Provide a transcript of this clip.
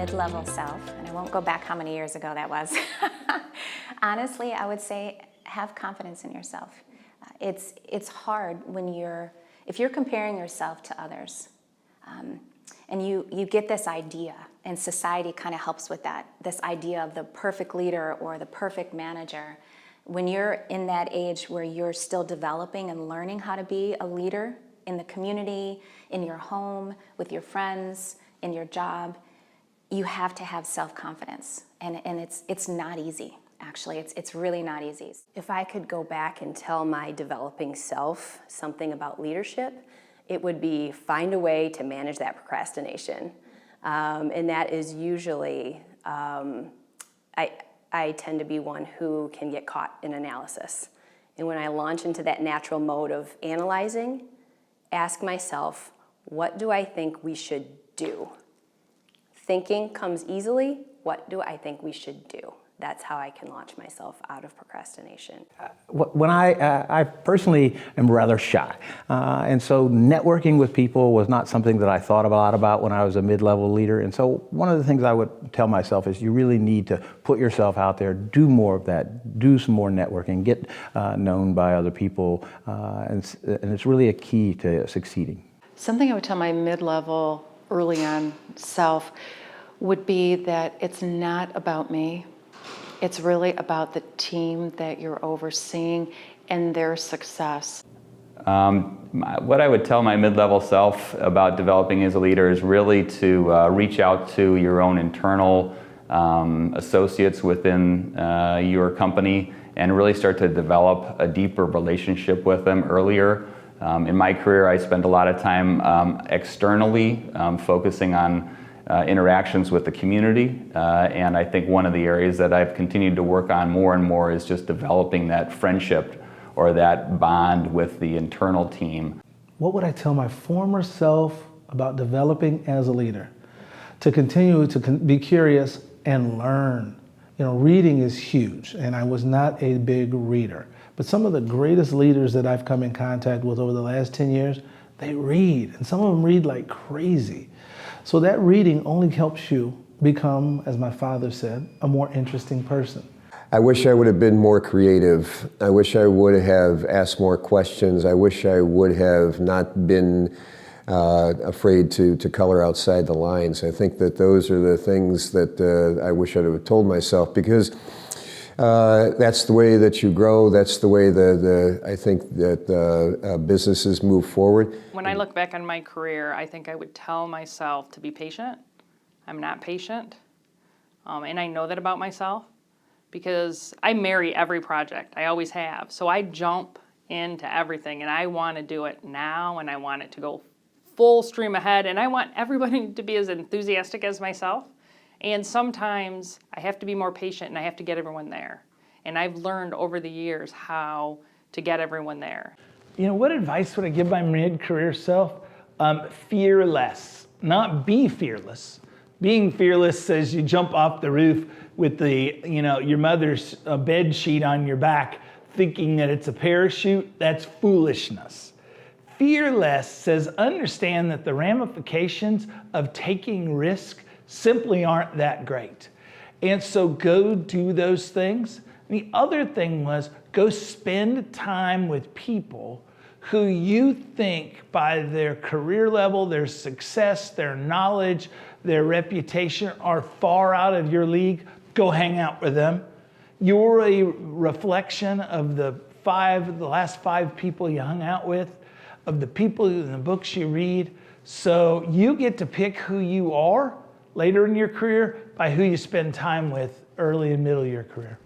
mid-level self, and I won't go back how many years ago that was, honestly, I would say have confidence in yourself. It's hard when if you're comparing yourself to others, and you get this idea, and society kind of helps with that, this idea of the perfect leader or the perfect manager. When you're in that age where you're still developing and learning how to be a leader in the community, in your home, with your friends, in your job, you have to have self-confidence. And it's not easy, actually. It's really not easy. If I could go back and tell my developing self something about leadership, it would be find a way to manage that procrastination. And that is usually, I tend to be one who can get caught in analysis. And when I launch into that natural mode of analyzing, ask myself, what do I think we should do? Thinking comes easily. What do I think we should do? That's how I can launch myself out of procrastination. When I personally am rather shy, and so networking with people was not something that I thought a lot about when I was a mid-level leader. And so one of the things I would tell myself is you really need to put yourself out there, do more of that, do some more networking, get known by other people, and it's really a key to succeeding. Something I would tell my mid-level, early on self would be that it's not about me. It's really about the team that you're overseeing and their success. What I would tell my mid-level self about developing as a leader is really to reach out to your own internal associates within your company and really start to develop a deeper relationship with them earlier. In my career, I spent a lot of time externally focusing on interactions with the community, and I think one of the areas that I've continued to work on more and more is just developing that friendship or that bond with the internal team. What would I tell my former self about developing as a leader? To continue to be curious and learn. You know, reading is huge, and I was not a big reader. But some of the greatest leaders that I've come in contact with over the last 10 years, they read, and some of them read like crazy. So that reading only helps you become, as my father said, a more interesting person. I wish I would have been more creative. I wish I would have asked more questions. I wish I would have not been afraid to color outside the lines. I think that those are the things that I wish I'd have told myself, because that's the way that you grow. That's the way I think that businesses move forward. When I look back on my career, I think I would tell myself to be patient. I'm not patient, and I know that about myself because I marry every project. I always have. So I jump into everything, and I want to do it now, and I want it to go full stream ahead, and I want everybody to be as enthusiastic as myself. And sometimes I have to be more patient and I have to get everyone there. And I've learned over the years how to get everyone there. You know, what advice would I give my mid-career self? Fear less, not be fearless. Being fearless says you jump off the roof with your mother's bed sheet on your back, thinking that it's a parachute. That's foolishness. Fearless says understand that the ramifications of taking risk simply aren't that great. And so go do those things. The other thing was go spend time with people who you think by their career level, their success, their knowledge, their reputation are far out of your league. Go hang out with them. You're a reflection of the last five people you hung out with, of the people in the books you read. So you get to pick who you are later in your career by who you spend time with early and middle of your career.